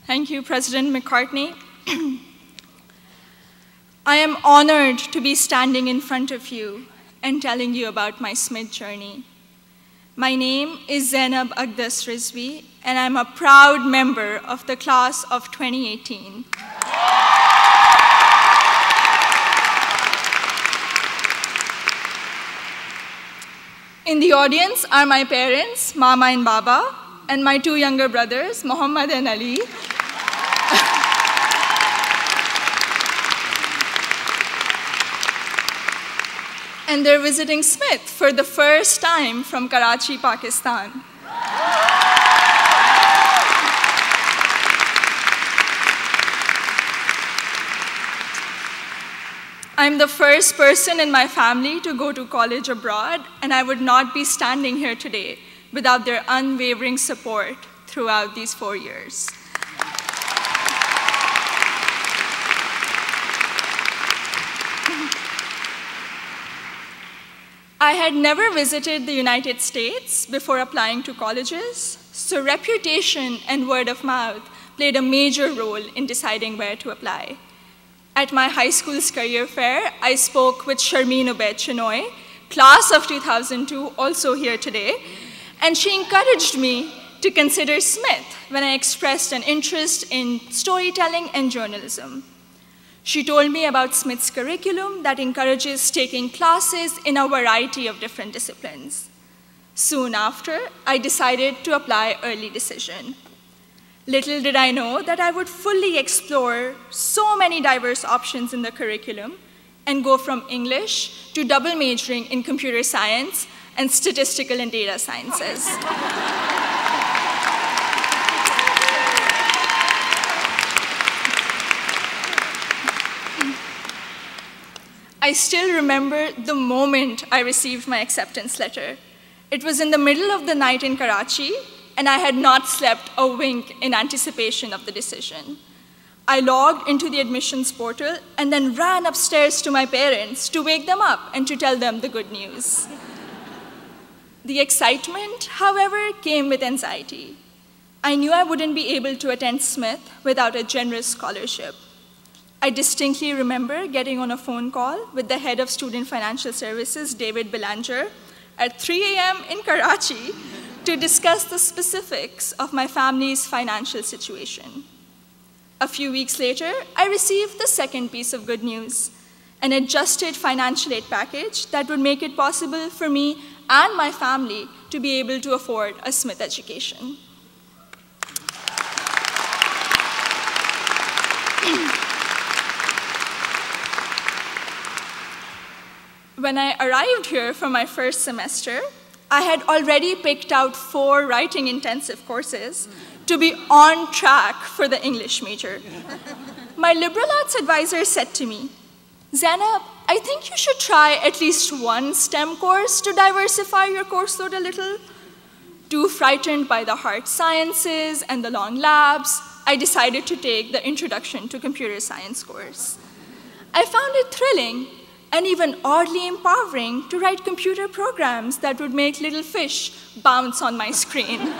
Thank you, President McCartney. I am honored to be standing in front of you and telling you about my SMIT journey. My name is Zainab Aqdas Rizvi, and I'm a proud member of the class of 2018. In the audience are my parents, Mama and Baba, and my two younger brothers, Muhammad and Ali. And they're visiting Smith for the first time from Karachi, Pakistan. I'm the first person in my family to go to college abroad, and I would not be standing here today without their unwavering support throughout these 4 years. I had never visited the United States before applying to colleges, so reputation and word of mouth played a major role in deciding where to apply. At my high school's career fair, I spoke with Sharmeen Obaid Chinoy, class of 2002, also here today, and she encouraged me to consider Smith when I expressed an interest in storytelling and journalism. She told me about Smith's curriculum that encourages taking classes in a variety of different disciplines. Soon after, I decided to apply early decision. Little did I know that I would fully explore so many diverse options in the curriculum and go from English to double majoring in computer science and statistical and data sciences. I still remember the moment I received my acceptance letter. It was in the middle of the night in Karachi, and I had not slept a wink in anticipation of the decision. I logged into the admissions portal and then ran upstairs to my parents to wake them up and to tell them the good news. The excitement, however, came with anxiety. I knew I wouldn't be able to attend Smith without a generous scholarship. I distinctly remember getting on a phone call with the head of Student Financial Services, David Belanger, at 3 a.m. in Karachi to discuss the specifics of my family's financial situation. A few weeks later, I received the second piece of good news, an adjusted financial aid package that would make it possible for me and my family to be able to afford a Smith education. When I arrived here for my first semester, I had already picked out 4 writing-intensive courses to be on track for the English major. My liberal arts advisor said to me, "Zainab, I think you should try at least one STEM course to diversify your course load a little." Too frightened by the hard sciences and the long labs, I decided to take the Introduction to Computer Science course. I found it thrilling and even oddly empowering to write computer programs that would make little fish bounce on my screen.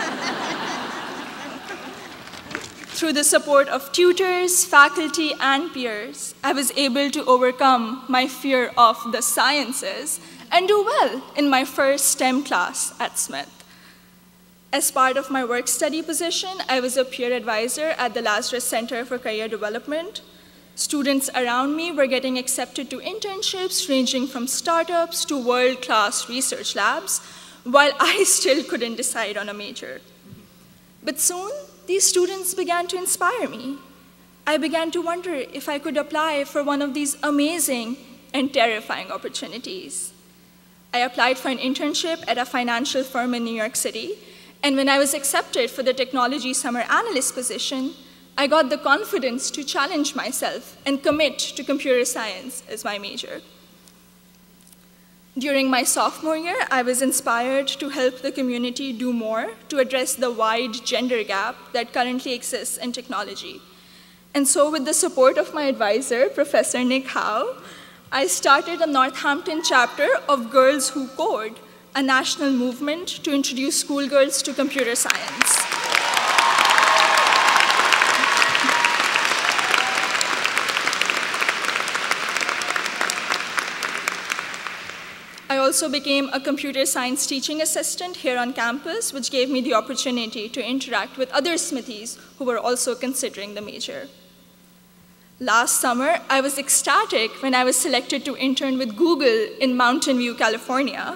Through the support of tutors, faculty, and peers, I was able to overcome my fear of the sciences and do well in my first STEM class at Smith. As part of my work-study position, I was a peer advisor at the Lazarus Center for Career Development. Students around me were getting accepted to internships ranging from startups to world-class research labs, while I still couldn't decide on a major. But soon, these students began to inspire me. I began to wonder if I could apply for one of these amazing and terrifying opportunities. I applied for an internship at a financial firm in New York City, and when I was accepted for the technology summer analyst position, I got the confidence to challenge myself and commit to computer science as my major. During my sophomore year, I was inspired to help the community do more to address the wide gender gap that currently exists in technology. And so with the support of my advisor, Professor Nick Howe, I started a Northampton chapter of Girls Who Code, a national movement to introduce schoolgirls to computer science. also became a computer science teaching assistant here on campus, which gave me the opportunity to interact with other Smithies who were also considering the major. Last summer, I was ecstatic when I was selected to intern with Google in Mountain View, California.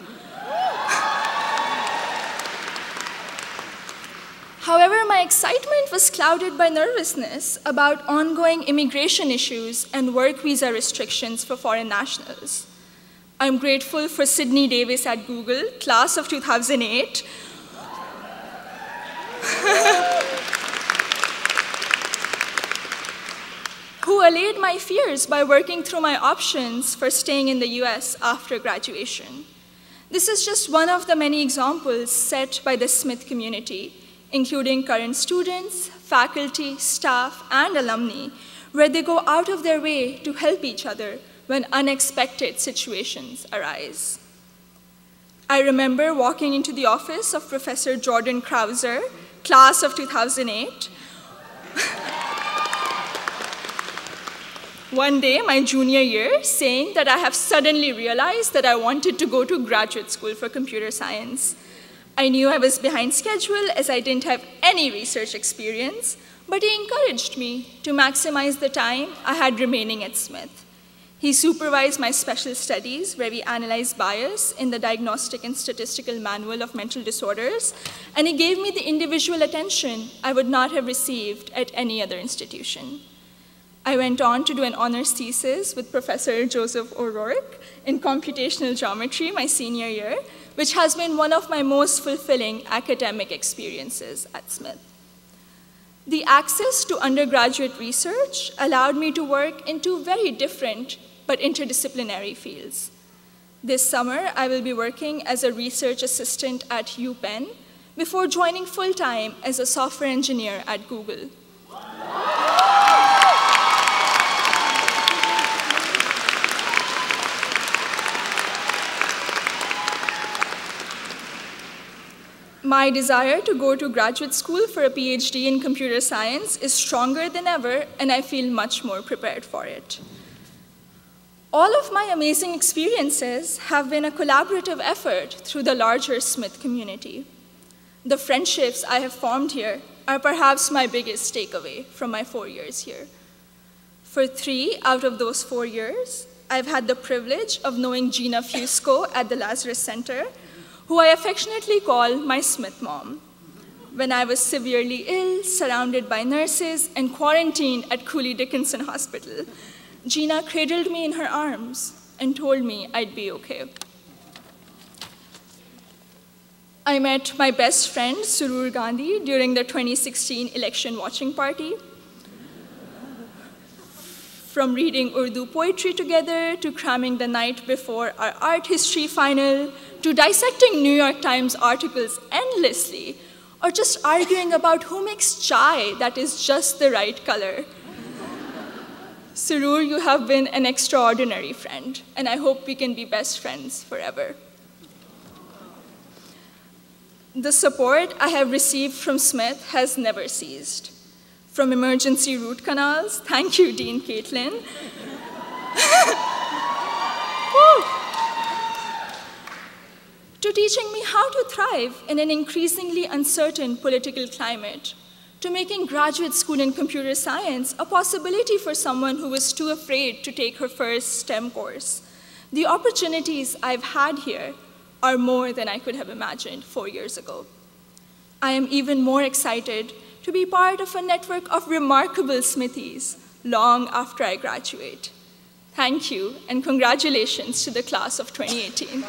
However, my excitement was clouded by nervousness about ongoing immigration issues and work visa restrictions for foreign nationals. I'm grateful for Sydney Davis at Google, class of 2008, who allayed my fears by working through my options for staying in the US after graduation. This is just one of the many examples set by the Smith community, including current students, faculty, staff, and alumni, where they go out of their way to help each other when unexpected situations arise. I remember walking into the office of Professor Jordan Krauser, class of 2008. One day, my junior year, saying that I have suddenly realized that I wanted to go to graduate school for computer science. I knew I was behind schedule as I didn't have any research experience, but he encouraged me to maximize the time I had remaining at Smith. He supervised my special studies, where we analyzed bias in the Diagnostic and Statistical Manual of Mental Disorders, and he gave me the individual attention I would not have received at any other institution. I went on to do an honors thesis with Professor Joseph O'Rourke in computational geometry my senior year, which has been one of my most fulfilling academic experiences at Smith. The access to undergraduate research allowed me to work in two very different but interdisciplinary fields. This summer, I will be working as a research assistant at UPenn before joining full-time as a software engineer at Google. My desire to go to graduate school for a PhD in computer science is stronger than ever, and I feel much more prepared for it. All of my amazing experiences have been a collaborative effort through the larger Smith community. The friendships I have formed here are perhaps my biggest takeaway from my 4 years here. For 3 out of those 4 years, I've had the privilege of knowing Gina Fusco at the Lazarus Center, who I affectionately call my Smith mom. When I was severely ill, surrounded by nurses, and quarantined at Cooley Dickinson Hospital, Gina cradled me in her arms and told me I'd be okay. I met my best friend, Surur Gandhi, during the 2016 election watching party. From reading Urdu poetry together, to cramming the night before our art history final, to dissecting New York Times articles endlessly, or just arguing about who makes chai that is just the right color. Surur, you have been an extraordinary friend, and I hope we can be best friends forever. The support I have received from Smith has never ceased. From emergency root canals, thank you, Dean Caitlin, to teaching me how to thrive in an increasingly uncertain political climate, to making graduate school in computer science a possibility for someone who was too afraid to take her first STEM course. The opportunities I've had here are more than I could have imagined 4 years ago. I am even more excited to be part of a network of remarkable Smithies long after I graduate. Thank you, and congratulations to the class of 2018.